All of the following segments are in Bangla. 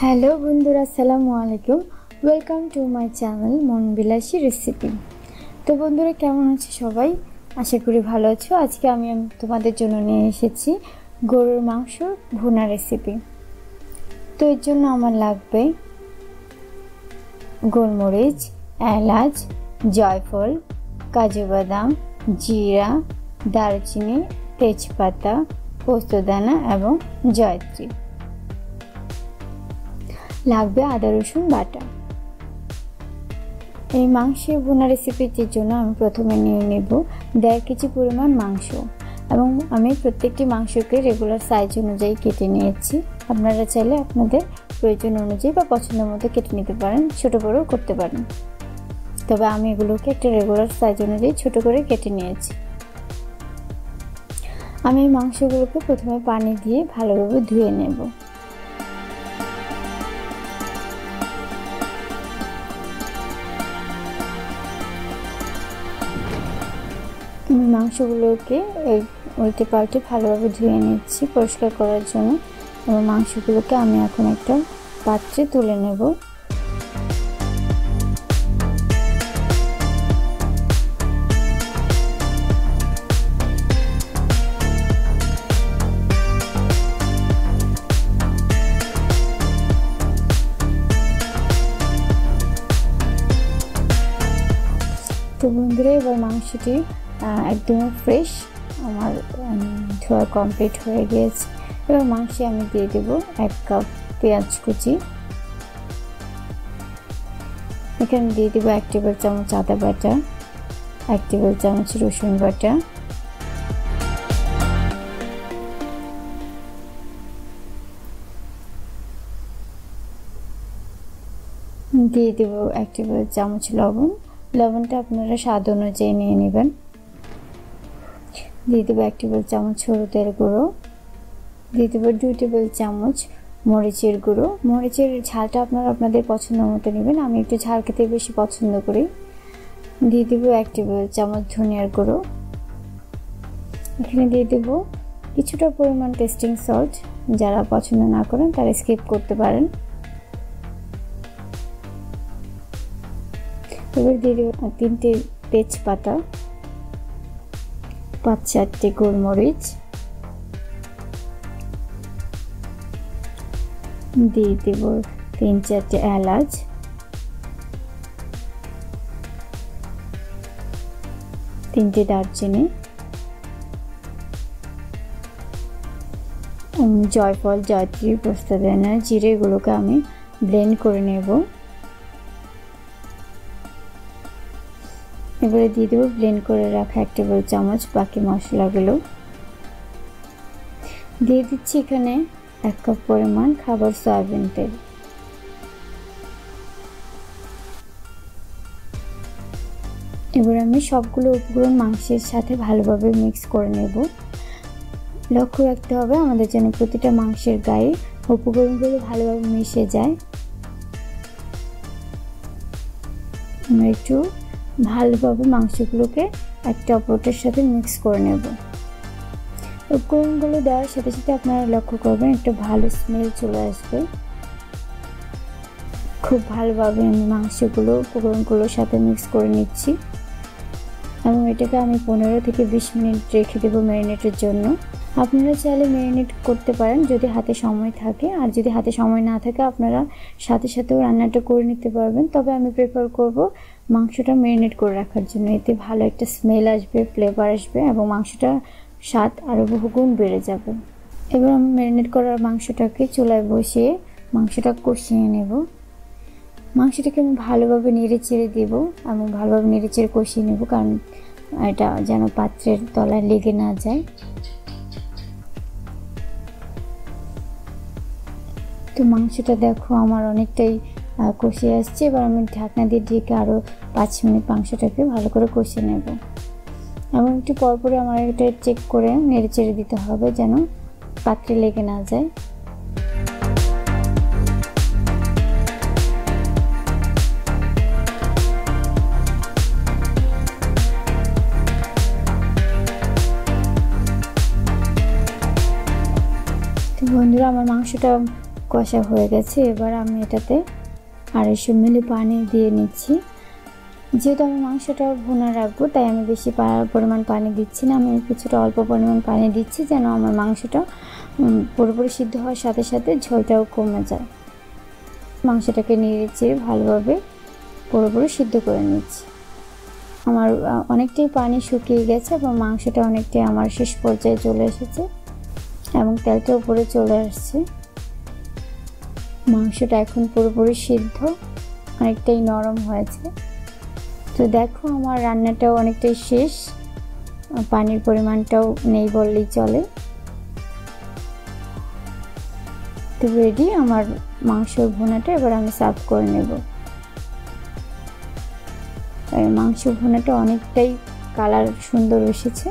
হ্যালো বন্ধুরা, আসসালামু আলাইকুম। Welcome to my channel Monobilashi recipe. তো বন্ধুরা, কেমন আছো সবাই? আশা করি ভালো আছো। আজকে আমি তোমাদের জন্য নিয়ে এসেছি গরুর মাংস ভুনা রেসিপি। তো এর জন্য আমার লাগবে গোলমরিচ, এলাচ, জয়ফল, কাজু বাদাম, জিরা, দারুচিনি, তেজপাতা, পোস্তদানা এবং জয়ত্রী। লাগবে আদা রসুন বাটা। এই মাংসের ভুনা রেসিপিটির জন্য আমি প্রথমে নিয়ে নেব 1.5 কেজি পরিমাণ মাংস এবং আমি প্রত্যেকটি মাংসকে রেগুলার সাইজ অনুযায়ী কেটে নিয়েছি। আপনারা চাইলে আপনাদের প্রয়োজন অনুযায়ী বা পছন্দ মতো কেটে নিতে পারেন, ছোট বড়ও করতে পারেন। তবে আমি এগুলোকে একটা রেগুলার সাইজ অনুযায়ী ছোট করে কেটে নিয়েছি। আমি এই মাংসগুলোকে প্রথমে পানি দিয়ে ভালোভাবে ধুয়ে নেব। আমি মাংসগুলোকে উল্টে পাল্টে ভালোভাবে ধুয়ে নিচ্ছি পরিষ্কার করার জন্য, এবং মাংসগুলোকে আমি এখন একটা পাত্রে তুলে নেব। তো বন্ধুরা, এবার মাংসটি একদম ফ্রেশ আমার ধোয়া কমপ্লিট হয়ে গিয়েছে। এবার মাংসে আমি দিয়ে দেব 1 কাপ পেঁয়াজ কুচি। এখানে দিয়ে দেবো 1 টেবিল চামচ আদা বাটা, 1 টেবিল চামচ রসুন বাটা, দিয়ে দেব 1 টেবিল চামচ লবণ। লবণটা আপনারা স্বাদ অনুযায়ী নিয়ে নেবেন। দিয়ে দেবো 1 টেবিল চামচ হলুদের গুঁড়ো, দিয়ে দেবো 2 টেবিল চামচ মরিচের গুঁড়ো। মরিচের ঝালটা আপনারা আপনাদের পছন্দ মতো নেবেন, আমি একটু ঝাল খেতে বেশি পছন্দ করি। দিয়ে দেবো 1 টেবিল চামচ ধনিয়ার গুঁড়ো। এখানে দিয়ে দেবো কিছুটা পরিমাণ টেস্টিং সল্ট, যারা পছন্দ না করেন তারা স্কিপ করতে পারেন। এবার দিয়ে দেবো 3টে তেজপাতা, 5-4টে গোলমরিচ, দিয়ে দেব 3-4টে এলাচ, 3টে দারচিনি, জয়ফল, জয়ত্রী, পোস্তদানা, জিরে, এগুলোকে আমি ব্লেন্ড করে নেব। এবারে দিয়ে দেবো ব্লেন্ড করে রাখা 1 টেবিল চামচ বাকি মশলাগুলো। দিয়ে দিচ্ছি এখানে 1 কাপ পরিমাণ খাবার সয়াবিন তেল। এবার আমি সবগুলো উপকরণ মাংসের সাথে ভালোভাবে মিক্স করে নেব। লক্ষ্য রাখতে হবে আমাদের যেন প্রতিটা মাংসের গায়ে উপকরণগুলো ভালোভাবে মিশে যায়। আমরা একটু ভালোভাবে মাংসগুলোকে একটা অপরটার সাথে মিক্স করে নেব। উপকরণগুলো দেওয়ার সাথে সাথে আপনারা লক্ষ্য করবেন একটা ভালো স্মেল চলে আসবে। খুব ভালোভাবে আমি মাংসগুলো উপকরণগুলোর সাথে মিক্স করে নিচ্ছি এবং এটাকে আমি 15 থেকে 20 মিনিট রেখে দেবো ম্যারিনেটের জন্য। আপনারা চাইলে ম্যারিনেট করতে পারেন যদি হাতে সময় থাকে, আর যদি হাতে সময় না থাকে আপনারা সাথে সাথেও রান্নাটা করে নিতে পারবেন। তবে আমি প্রেফার করব মাংসটা ম্যারিনেট করে রাখার জন্য, এতে ভালো একটা স্মেল আসবে, ফ্লেভার আসবে এবং মাংসটা স্বাদ আরও বহুগুণ বেড়ে যাবে। এবার আমি ম্যারিনেট করার মাংসটাকে চুলায় বসিয়ে মাংসটা কষিয়ে নেব। মাংসটাকে আমি ভালোভাবে নেড়ে চেড়ে দেবো এবং ভালোভাবে নেড়ে চেড়ে কষিয়ে নেব, কারণ এটা যেন পাত্রের তলায় লেগে না যায়। তো মাংসটা দেখো আমার অনেকটাই কষিয়ে আসছে। এবার আমি ঢাকনা দিয়ে ঢেকে আরও 5 মিনিট মাংসটাকে ভালো করে কষিয়ে নেব এবং একটু পরপরই আমার এটা চেক করে নেড়ে চেড়ে দিতে হবে যেন পাত্রে লেগে না যায়। বন্ধুরা, আমার মাংসটা কষা হয়ে গেছে। এবার আমি এটাতে 250 মিলি পানি দিয়ে নিচ্ছি। যেহেতু আমি মাংসটা ভুনা রাখবো তাই আমি বেশি পরিমাণ পানি দিচ্ছি না, আমি কিছুটা অল্প পরিমাণ পানি দিচ্ছি যেন আমার মাংসটা পুরোপুরি সিদ্ধ হওয়ার সাথে সাথে ঝোলটাও কমে যায়। মাংসটাকে নেড়ে ভালোভাবে পুরোপুরি সিদ্ধ করে নিচ্ছি। আমার অনেকটাই পানি শুকিয়ে গেছে এবং মাংসটা অনেকটাই আমার শেষ পর্যায়ে চলে এসেছে এবং তেলটা উপরে চলে আসছে। মাংসটা এখন পুরোপুরি সিদ্ধ, অনেকটাই নরম হয়েছে। তো দেখো আমার রান্নাটাও অনেকটাই শেষ, পানির পরিমাণটাও নেই বললেই চলে। তো রেডি আমার মাংসের ভুনাটা। এবার আমি সার্ভ করে নেব। মাংস ভুনাটা অনেকটাই কালার সুন্দর এসেছে।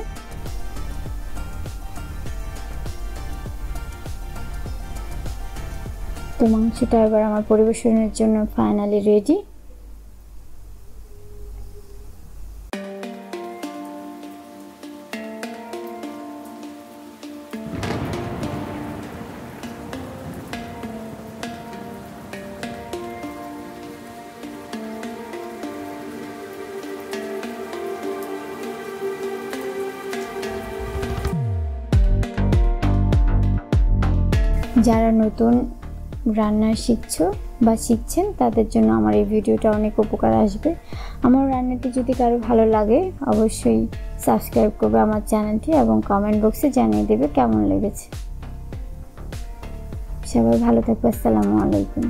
তো মাংসটা এবার আমার পরিবেশনের জন্য ফাইনালি রেডি। যারা নতুন রান্না শিখছেন তাদের জন্য আমার এই ভিডিওটা অনেক উপকার আসবে। আমার রান্নাটি যদি কারো ভালো লাগে অবশ্যই সাবস্ক্রাইব করবে আমার চ্যানেলটি এবং কমেন্ট বক্সে জানিয়ে দেবে কেমন লেগেছে। সবাই ভালো থাকবে। আসসালামু আলাইকুম।